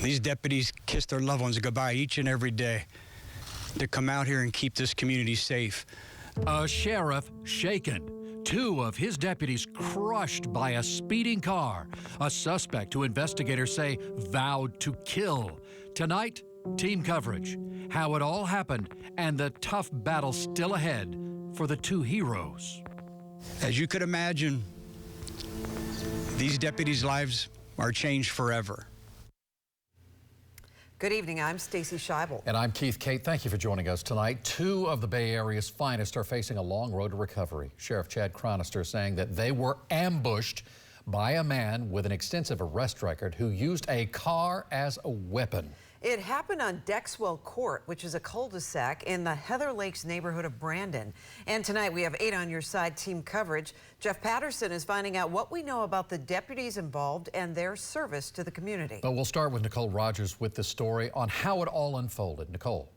These deputies kiss their loved ones goodbye each and every day to come out here and keep this community safe. A sheriff shaken. 2 of his deputies crushed by a speeding car. A suspect who investigators say vowed to kill. Tonight, team coverage. How it all happened and the tough battle still ahead for the 2 heroes. As you could imagine, these deputies' lives are changed forever. Good evening, I'm Stacy Scheibel. And I'm Keith Kate. Thank you for joining us tonight. 2 of the Bay Area's finest are facing a long road to recovery. Sheriff Chad Chronister saying that they were ambushed by a man with an extensive arrest record who used a car as a weapon. It happened on Dexwell Court, which is a cul-de-sac in the Heather Lakes neighborhood of Brandon. And tonight we have 8 on Your Side team coverage. Jeff Patterson is finding out what we know about the deputies involved and their service to the community. But we'll start with Nicole Rogers with the story on how it all unfolded. Nicole.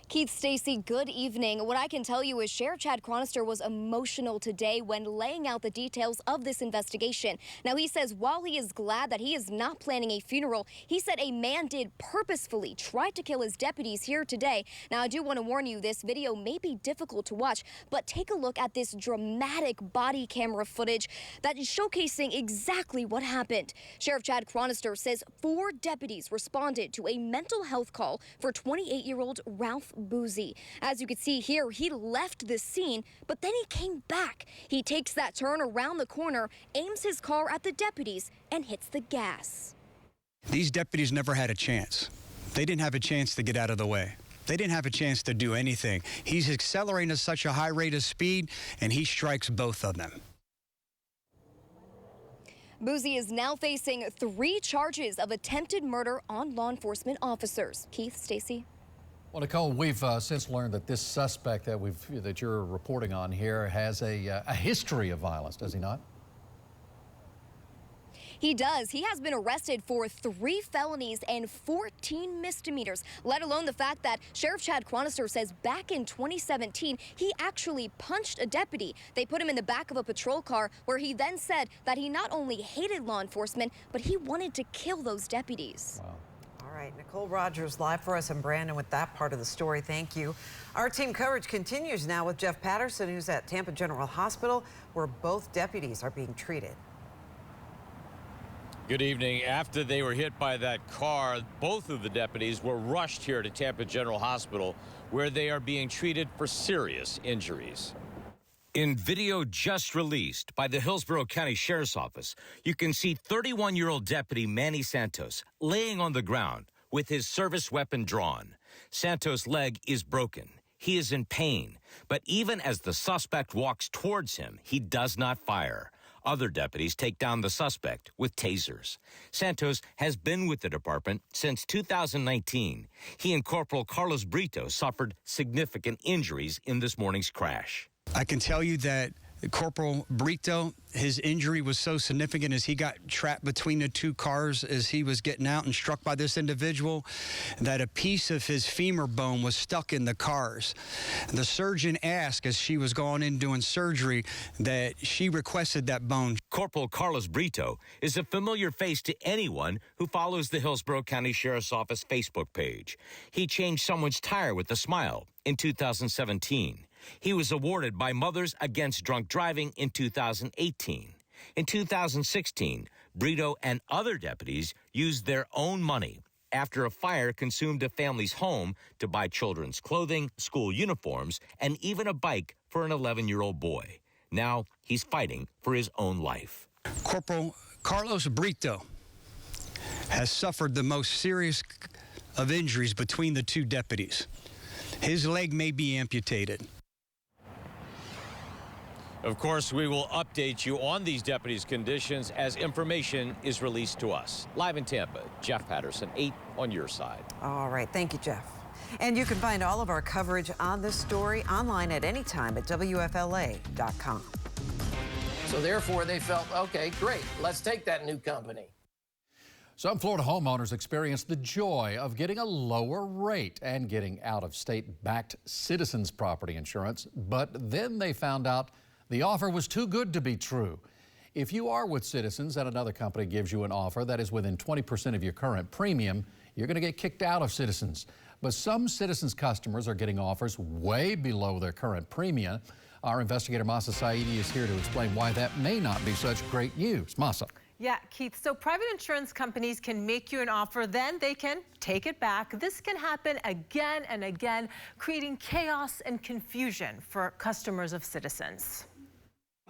Keith, Stacy, good evening. What I can tell you is Sheriff Chad Chronister was emotional today when laying out the details of this investigation. Now, he says while he is glad that he is not planning a funeral, he said a man did purposefully try to kill his deputies here today. Now, I do want to warn you, this video may be difficult to watch, but take a look at this dramatic body camera footage that is showcasing exactly what happened. Sheriff Chad Chronister says 4 deputies responded to a mental health call for 28-year-old Ralph Boozy. As you can see here, he left the scene, but then he came back. He takes that turn around the corner, aims his car at the deputies, and hits the gas. These deputies never had a chance. They didn't have a chance to get out of the way. They didn't have a chance to do anything. He's accelerating at such a high rate of speed, and he strikes both of them. Boozy is now facing 3 charges of attempted murder on law enforcement officers. Keith, Stacy. Well, Nicole, we've since learned that this suspect that you're reporting on here has a history of violence, does he not? He does. He has been arrested for 3 felonies and 14 misdemeanors, let alone the fact that Sheriff Chad Chronister says back in 2017, he actually punched a deputy. They put him in the back of a patrol car where he then said that he not only hated law enforcement, but he wanted to kill those deputies. Wow. All right, Nicole Rogers live for us in Brandon with that part of the story. Thank you. Our team coverage continues now with Jeff Patterson, who's at Tampa General Hospital, where both deputies are being treated. Good evening. After they were hit by that car, both of the deputies were rushed here to Tampa General Hospital, where they are being treated for serious injuries. In video just released by the Hillsborough County Sheriff's Office, you can see 31-year-old Deputy Manny Santos laying on the ground with his service weapon drawn. Santos' leg is broken. He is in pain, but even as the suspect walks towards him, he does not fire. Other deputies take down the suspect with tasers. Santos has been with the department since 2019. He and Corporal Carlos Brito suffered significant injuries in this morning's crash. I can tell you that Corporal Brito, his injury was so significant as he got trapped between the 2 cars as he was getting out and struck by this individual, that a piece of his femur bone was stuck in the cars. The surgeon asked as she was going in doing surgery that she requested that bone. Corporal Carlos Brito is a familiar face to anyone who follows the Hillsborough County Sheriff's Office Facebook page. He changed someone's tire with a smile in 2017. He was awarded by Mothers Against Drunk Driving in 2018. In 2016, Brito and other deputies used their own money after a fire consumed a family's home to buy children's clothing, school uniforms, and even a bike for an 11-year-old boy. Now he's fighting for his own life. Corporal Carlos Brito has suffered the most serious of injuries between the 2 deputies. His leg may be amputated. Of course, we will update you on these deputies' conditions as information is released to us. Live in Tampa, Jeff Patterson, 8 on Your Side. All right, thank you, Jeff. And you can find all of our coverage on this story online at any time at WFLA.com. So therefore, they felt, okay, great, let's take that new company. Some Florida homeowners experienced the joy of getting a lower rate and getting out-of-state backed Citizens property insurance, but then they found out the offer was too good to be true. If you are with Citizens and another company gives you an offer that is within 20% of your current premium, you're going to get kicked out of Citizens. But some Citizens customers are getting offers way below their current premium. Our investigator Masa Saidi is here to explain why that may not be such great news. Masa. Yeah, Keith, so private insurance companies can make you an offer, then they can take it back. This can happen again and again, creating chaos and confusion for customers of Citizens.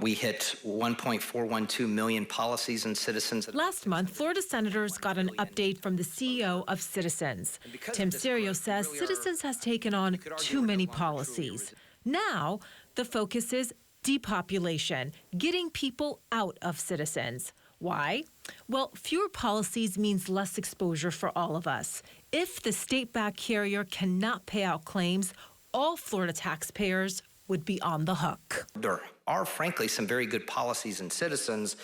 We hit 1.412 million policies in Citizens. Last month, Florida senators got an update from the CEO of Citizens. Tim Serio says Citizens has taken on too many policies. Now, the focus is depopulation, getting people out of Citizens. Why? Well, fewer policies means less exposure for all of us. If the state-backed carrier cannot pay out claims, all Florida taxpayers would be on the hook. There are, frankly, some very good policies in Citizens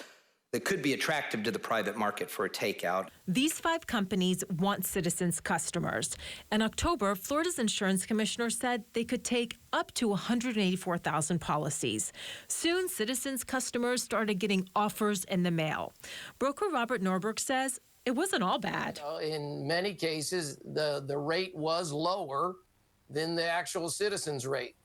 that could be attractive to the private market for a takeout. These 5 companies want Citizens customers. In October, Florida's insurance commissioner said they could take up to 184,000 policies. Soon, Citizens customers started getting offers in the mail. Broker Robert Norberg says it wasn't all bad. In many cases, the rate was lower than the actual Citizens rate.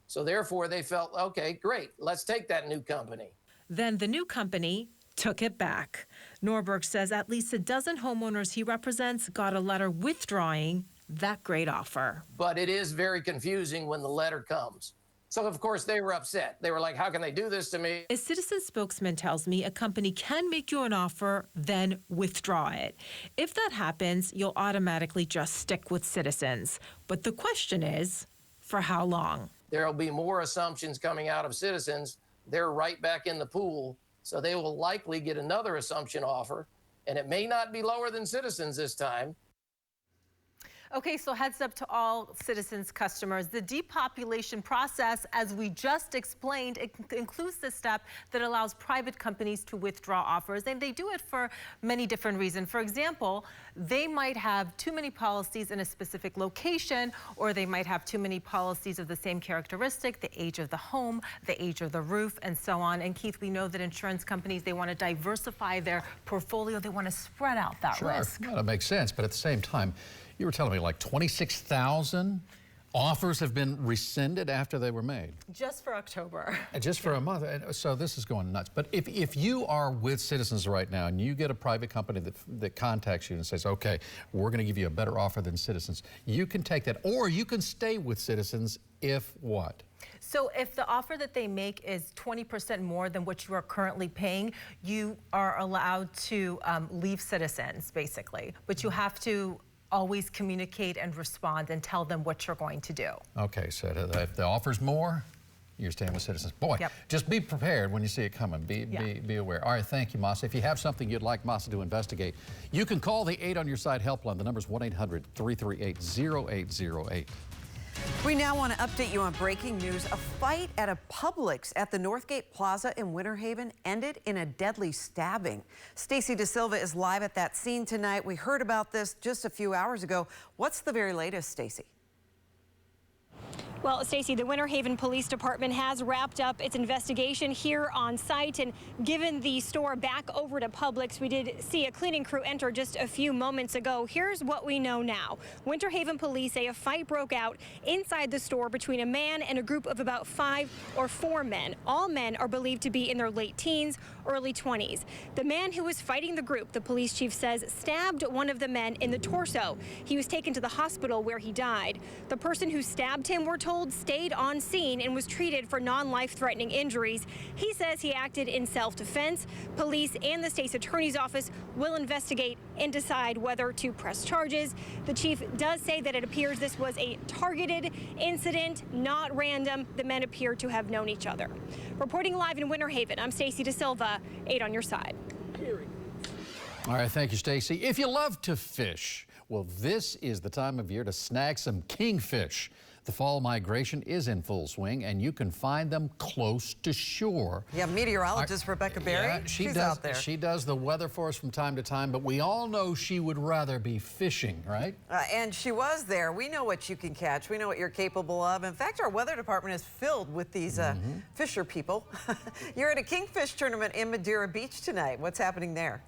So therefore, they felt, okay, great, let's take that new company. Then the new company took it back. Norberg says at least a dozen homeowners he represents got a letter withdrawing that great offer. But it is very confusing when the letter comes. So, of course, they were upset. They were like, how can they do this to me? A Citizen spokesman tells me a company can make you an offer, then withdraw it. If that happens, you'll automatically just stick with Citizens. But the question is, for how long? There'll be more assumptions coming out of Citizens. They're right back in the pool. So they will likely get another assumption offer, and it may not be lower than Citizens this time. Okay, so heads up to all Citizens customers. The depopulation process, as we just explained, it includes the step that allows private companies to withdraw offers, and they do it for many different reasons. For example, they might have too many policies in a specific location, or they might have too many policies of the same characteristic, the age of the home, the age of the roof, and so on. And Keith, we know that insurance companies, they want to diversify their portfolio. They want to spread out that risk. Well, that makes sense, but at the same time, you were telling me like 26,000 offers have been rescinded after they were made. Just for October. Just for a month. So this is going nuts. But if you are with Citizens right now and you get a private company that contacts you and says, okay, we're going to give you a better offer than Citizens, you can take that. Or you can stay with Citizens if what? So if the offer that they make is 20% more than what you are currently paying, you are allowed to leave Citizens, basically. But you have to always communicate and respond and tell them what you're going to do. Okay, so if the offer's more, you're staying with Citizens. Boy, just be prepared when you see it coming. Be aware. All right, thank you, Masa. If you have something you'd like Masa to investigate, you can call the 8 on your side helpline. The number's 1-800-338-0808. We now want to update you on breaking news. A fight at a Publix at the Northgate Plaza in Winter Haven ended in a deadly stabbing. Stacy DeSilva is live at that scene tonight. We heard about this just a few hours ago. What's the very latest, Stacy? Well, Stacey, the Winter Haven Police Department has wrapped up its investigation here on site and given the store back over to Publix. We did see a cleaning crew enter just a few moments ago. Here's what we know now. Winter Haven police say a fight broke out inside the store between a man and a group of about 5 or 4 men. All men are believed to be in their late teens, early 20s. The man who was fighting the group, the police chief says, stabbed one of the men in the torso. He was taken to the hospital where he died. The person who stabbed him, we're told, stayed on scene and was treated for non-life-threatening injuries. He says he acted in self-defense. Police and the state's attorney's office will investigate and decide whether to press charges. The chief does say that it appears this was a targeted incident, not random. The men appear to have known each other. Reporting live in Winter Haven, I'm Stacy DeSilva, 8 on your side. All right, thank you, Stacy. If you love to fish, well, this is the time of year to snag some kingfish. The fall migration is in full swing, and you can find them close to shore. Yeah, meteorologist Rebecca Berry, she's out there. She does the weather for us from time to time, but we all know she would rather be fishing, right? And she was there. We know what you can catch. We know what you're capable of. In fact, our weather department is filled with these fisher people. You're at a kingfish tournament in Madeira Beach tonight. What's happening there?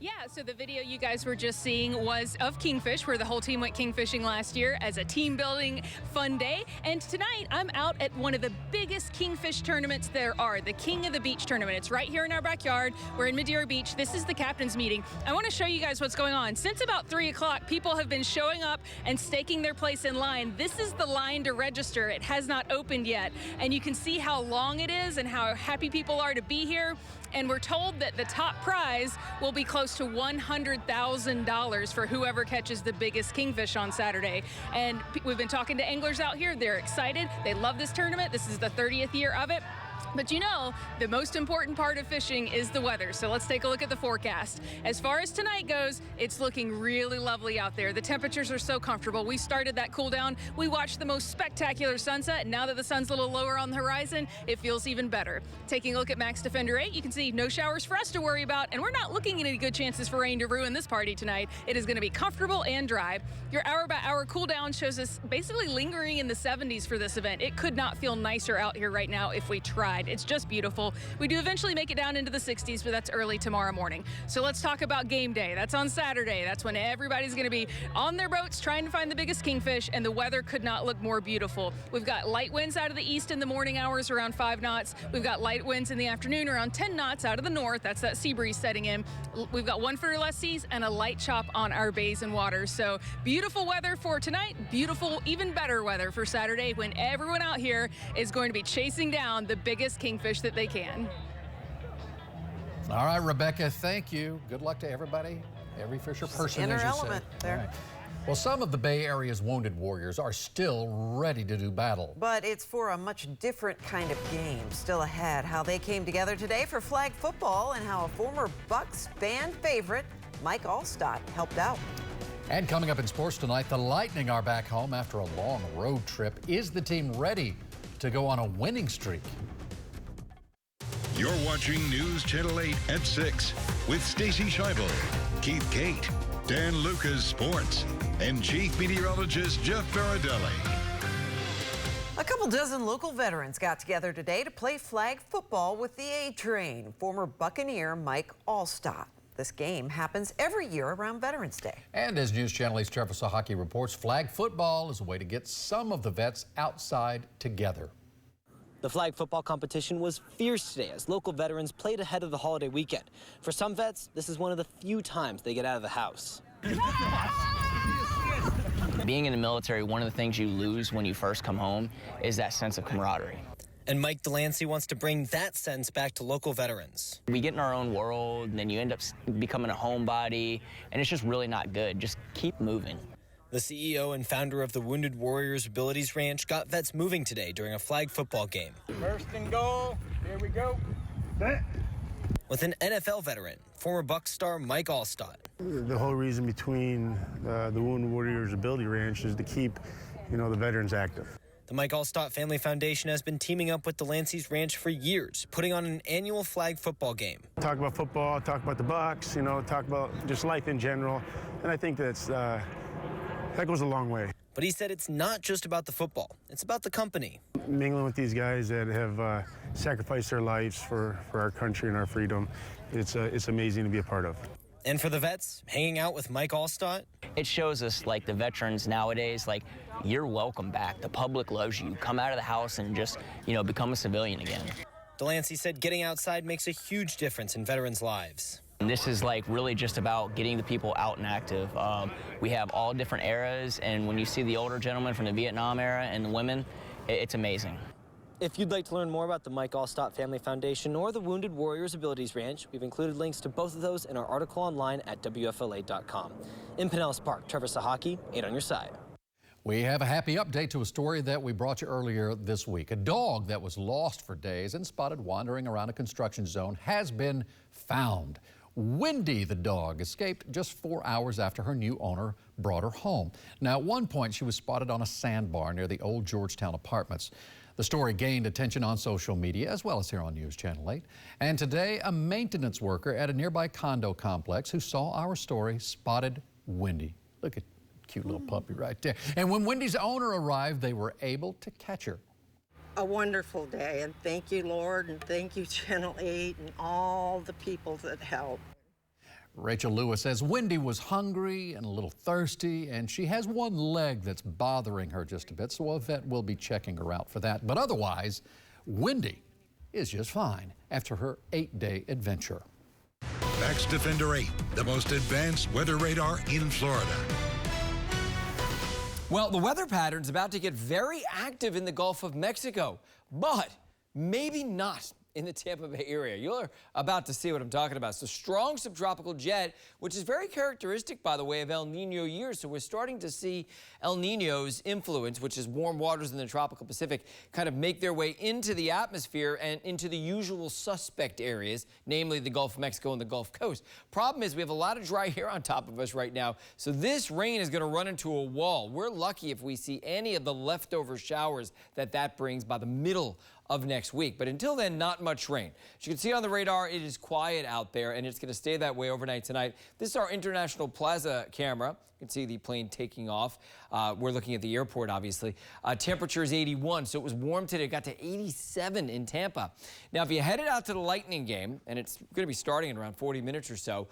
Yeah, so the video you guys were just seeing was of kingfish, where the whole team went kingfishing last year as a team-building fun day. And tonight, I'm out at one of the biggest kingfish tournaments there are, the King of the Beach tournament. It's right here in our backyard. We're in Madeira Beach. This is the captain's meeting. I want to show you guys what's going on. Since about 3 o'clock, people have been showing up and staking their place in line. This is the line to register. It has not opened yet. And you can see how long it is and how happy people are to be here. And we're told that the top prize will be close to $100,000 for whoever catches the biggest kingfish on Saturday. And we've been talking to anglers out here. They're excited. They love this tournament. This is the 30th year of it. But you know, the most important part of fishing is the weather. So let's take a look at the forecast. As far as tonight goes, it's looking really lovely out there. The temperatures are so comfortable. We started that cool down. We watched the most spectacular sunset. And now that the sun's a little lower on the horizon, it feels even better. Taking a look at Max Defender 8, you can see no showers for us to worry about. And we're not looking at any good chances for rain to ruin this party tonight. It is going to be comfortable and dry. Your hour-by-hour cool down shows us basically lingering in the 70s for this event. It could not feel nicer out here right now if we tried. It's just beautiful. We do eventually make it down into the 60s, but that's early tomorrow morning. So let's talk about game day. That's on Saturday. That's when everybody's going to be on their boats trying to find the biggest kingfish, and the weather could not look more beautiful. We've got light winds out of the east in the morning hours around 5 knots. We've got light winds in the afternoon around 10 knots out of the north. That's that sea breeze setting in. We've got 1 foot or less seas and a light chop on our bays and waters. So beautiful weather for tonight. Beautiful, even better weather for Saturday when everyone out here is going to be chasing down the biggest kingfish that they can. All right, Rebecca, thank you. Good luck to everybody, every fisher person, Inner as you element say. there. All right. Well, some of the Bay Area's wounded warriors are still ready to do battle. But it's for a much different kind of game. Still ahead, how they came together today for flag football and how a former Bucs fan favorite, Mike Allstott, helped out. And coming up in sports tonight, the Lightning are back home after a long road trip. Is the team ready to go on a winning streak? You're watching News Channel 8 at 6 with Stacy Scheibel, Keith Kate, Dan Lucas Sports, and Chief Meteorologist Jeff Faradelli. A couple dozen local veterans got together today to play flag football with the A-Train, former Buccaneer Mike Allstott. This game happens every year around Veterans Day. And as News Channel 8's Trevor Sahaki reports, flag football is a way to get some of the vets outside together. The flag football competition was fierce today as local veterans played ahead of the holiday weekend. For some vets, this is one of the few times they get out of the house. Being in the military, one of the things you lose when you first come home is that sense of camaraderie. And Mike Delancey wants to bring that sense back to local veterans. We get in our own world, and then you end up becoming a homebody, and it's just really not good. Just keep moving. The CEO and founder of the Wounded Warriors Abilities Ranch got vets moving today during a flag football game. First and goal, here we go. With an NFL veteran, former Bucs star Mike Allstott. The whole reason between the Wounded Warriors Ability Ranch is to keep, the veterans active. The Mike Allstott Family Foundation has been teaming up with Delancey's ranch for years, putting on an annual flag football game. Talk about football, talk about the Bucs, talk about just life in general, and I think that goes a long way. But he said it's not just about the football, it's about the company. Mingling with these guys that have sacrificed their lives for our country and our freedom, it's amazing to be a part of. And for the vets, hanging out with Mike Allstott? It shows us, the veterans nowadays, you're welcome back. The public loves you. Come out of the house and just, become a civilian again. Delancey said getting outside makes a huge difference in veterans' lives. And this is really just about getting the people out and active. We have all different eras, and when you see the older gentlemen from the Vietnam era and the women, it's amazing. If you'd like to learn more about the Mike Allstott Family Foundation or the Wounded Warriors Abilities Ranch, we've included links to both of those in our article online at WFLA.com. In Pinellas Park, Trevor Sahaki, 8 on your side. We have a happy update to a story that we brought you earlier this week. A dog that was lost for days and spotted wandering around a construction zone has been found. Wendy the dog escaped just 4 hours after her new owner brought her home. Now, at one point, she was spotted on a sandbar near the old Georgetown apartments. The story gained attention on social media as well as here on News Channel 8. And today, a maintenance worker at a nearby condo complex who saw our story spotted Wendy. Look at cute little puppy right there. And when Wendy's owner arrived, they were able to catch her. A wonderful day, and thank you, Lord, and thank you, Channel 8, and all the people that help. Rachel Lewis says Wendy was hungry and a little thirsty, and she has one leg that's bothering her just a bit, so a vet will be checking her out for that. But otherwise, Wendy is just fine after her 8-day adventure. Max Defender 8, the most advanced weather radar in Florida. Well, the weather pattern's about to get very active in the Gulf of Mexico, but maybe not in the Tampa Bay area. You're about to see what I'm talking about. So strong subtropical jet, which is very characteristic, by the way, of El Nino years. So we're starting to see El Nino's influence, which is warm waters in the tropical Pacific, kind of make their way into the atmosphere and into the usual suspect areas, namely the Gulf of Mexico and the Gulf Coast. Problem is we have a lot of dry air on top of us right now, so this rain is going to run into a wall. We're lucky if we see any of the leftover showers that brings by the middle of next week. But until then, not much rain. As you can see on the radar, it is quiet out there, and it's going to stay that way overnight tonight. This is our International Plaza camera. You can see the plane taking off. We're looking at the airport, obviously. Temperature is 81, so it was warm today. It got to 87 in Tampa. Now, if you headed out to the Lightning game, and it's going to be starting in around 40 minutes or so,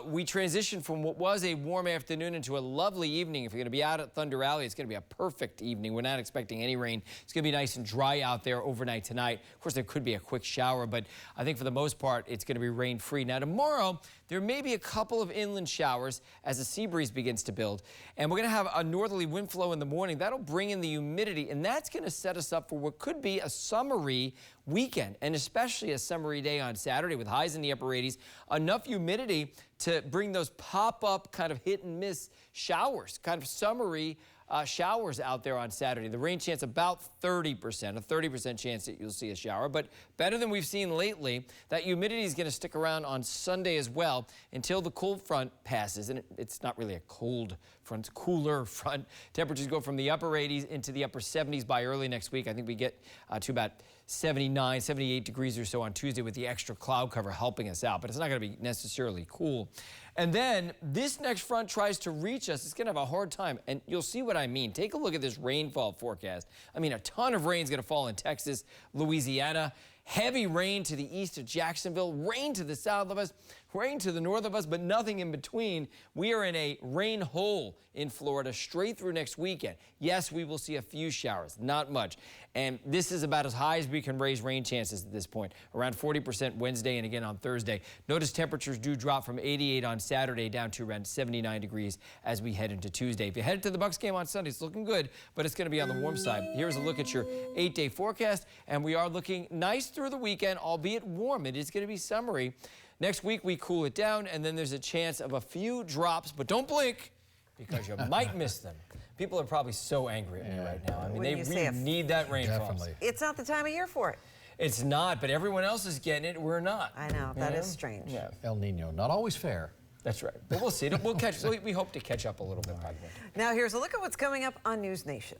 we transitioned from what was a warm afternoon into a lovely evening. If you're going to be out at Thunder Alley, it's going to be a perfect evening. We're not expecting any rain. It's going to be nice and dry out there overnight tonight. Of course, there could be a quick shower, but I think for the most part, it's going to be rain-free. Now, tomorrow, there may be a couple of inland showers as the sea breeze begins to build. And we're going to have a northerly wind flow in the morning. That'll bring in the humidity, and that's going to set us up for what could be a summery weekend, and especially a summery day on Saturday with highs in the upper 80s. Enough humidity to bring those pop-up kind of hit-and-miss showers, kind of summery showers out there on Saturday. The rain chance about 30%, a 30% chance that you'll see a shower, but better than we've seen lately. That humidity is going to stick around on Sunday as well until the cold front passes, and it's not really a cold front, it's a cooler front. Temperatures go from the upper 80s into the upper 70s by early next week. I think we get to about 79, 78 degrees or so on Tuesday with the extra cloud cover helping us out, but it's not going to be necessarily cool. And then this next front tries to reach us. It's going to have a hard time, and you'll see what I mean. Take a look at this rainfall forecast. I mean, a ton of rain is going to fall in Texas, Louisiana. Heavy rain to the east of Jacksonville, rain to the south of us, rain to the north of us, but nothing in between. We are in a rain hole in Florida straight through next weekend. Yes, we will see a few showers, not much. And this is about as high as we can raise rain chances at this point, around 40% Wednesday and again on Thursday. Notice temperatures do drop from 88 on Saturday down to around 79 degrees as we head into Tuesday. If you head to the Bucs game on Sunday, it's looking good, but it's going to be on the warm side. Here's a look at your 8-day forecast, and we are looking nice through the weekend, albeit warm. It is going to be summery. Next week, we cool it down, and then there's a chance of a few drops, but don't blink because you might miss them. People are probably so angry at me right now. I mean, they really need that rainfall. Definitely. It's not the time of year for it. It's not, but everyone else is getting it. We're not. I know. That is strange. Yeah. El Nino, not always fair. That's right. But we'll see. We'll catch. We hope to catch up a little bit by the way. Now, here's a look at what's coming up on News Nation.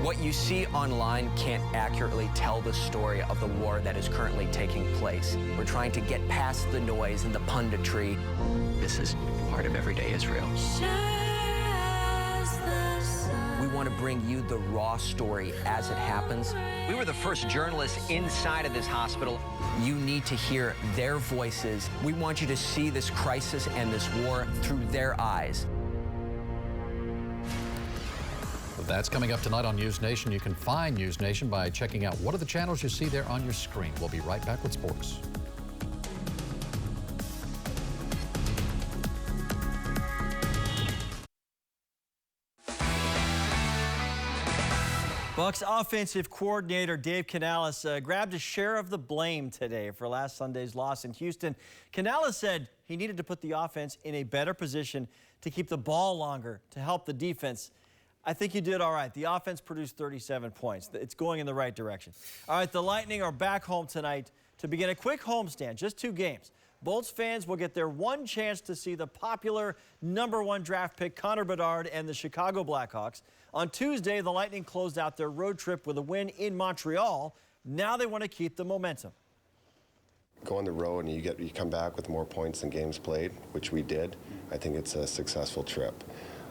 What you see online can't accurately tell the story of the war that is currently taking place. We're trying to get past the noise and the punditry. This is part of everyday Israel. We want to bring you the raw story as it happens. We were the first journalists inside of this hospital. You need to hear their voices. We want you to see this crisis and this war through their eyes. That's coming up tonight on News Nation. You can find News Nation by checking out what are the channels you see there on your screen. We'll be right back with sports. Bucs offensive coordinator Dave Canales grabbed a share of the blame today for last Sunday's loss in Houston. Canales said he needed to put the offense in a better position to keep the ball longer to help the defense. I think you did all right. The offense produced 37 points. It's going in the right direction. All right, the Lightning are back home tonight to begin a quick homestand, just 2 games. Bolts fans will get their one chance to see the popular #1 draft pick Connor Bedard and the Chicago Blackhawks. On Tuesday, the Lightning closed out their road trip with a win in Montreal. Now they want to keep the momentum. Go on the road and you come back with more points than games played, which we did. I think it's a successful trip.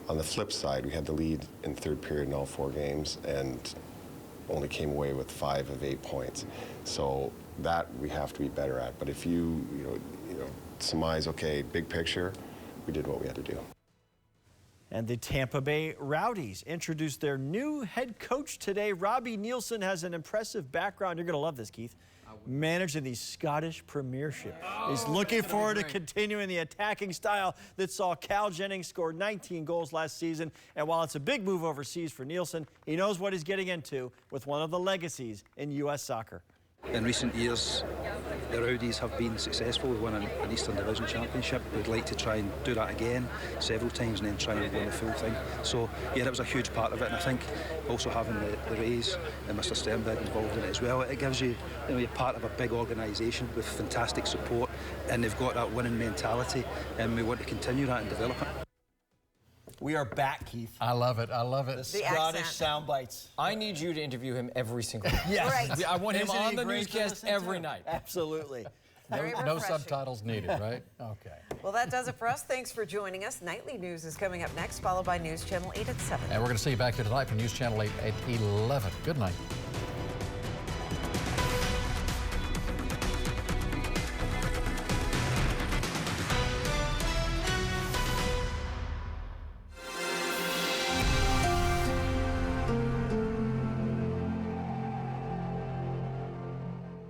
On the flip side, we had the lead in third period in all 4 games and only came away with 5 of 8 points. So that we have to be better at. But if you surmise, okay, big picture, we did what we had to do. And the Tampa Bay Rowdies introduced their new head coach today. Robbie Nielsen has an impressive background. You're going to love this, Keith. Managing the Scottish Premiership. He's looking forward to continuing the attacking style that saw Cal Jennings score 19 goals last season. And while it's a big move overseas for Nielsen, he knows what he's getting into with one of the legacies in U.S. soccer. In recent years, the Rowdies have been successful. We won an Eastern Division Championship. We'd like to try and do that again several times and then try and win the full thing. So, yeah, that was a huge part of it. And I think also having the Rays and Mr. Sternberg involved in it as well, it gives you, you're part of a big organisation with fantastic support, and they've got that winning mentality, and we want to continue that and develop it. We are back, Keith. I love it. I love it. The Scottish sound bites. I need you to interview him every single day. Yes. Right. I want him Isn't on he the great to newscast listen every to? night. Absolutely. No subtitles needed, right? Okay. Well, that does it for us. Thanks for joining us. Nightly News is coming up next, followed by News Channel 8 at 7. And we're going to see you back here tonight for News Channel 8 at 11. Good night.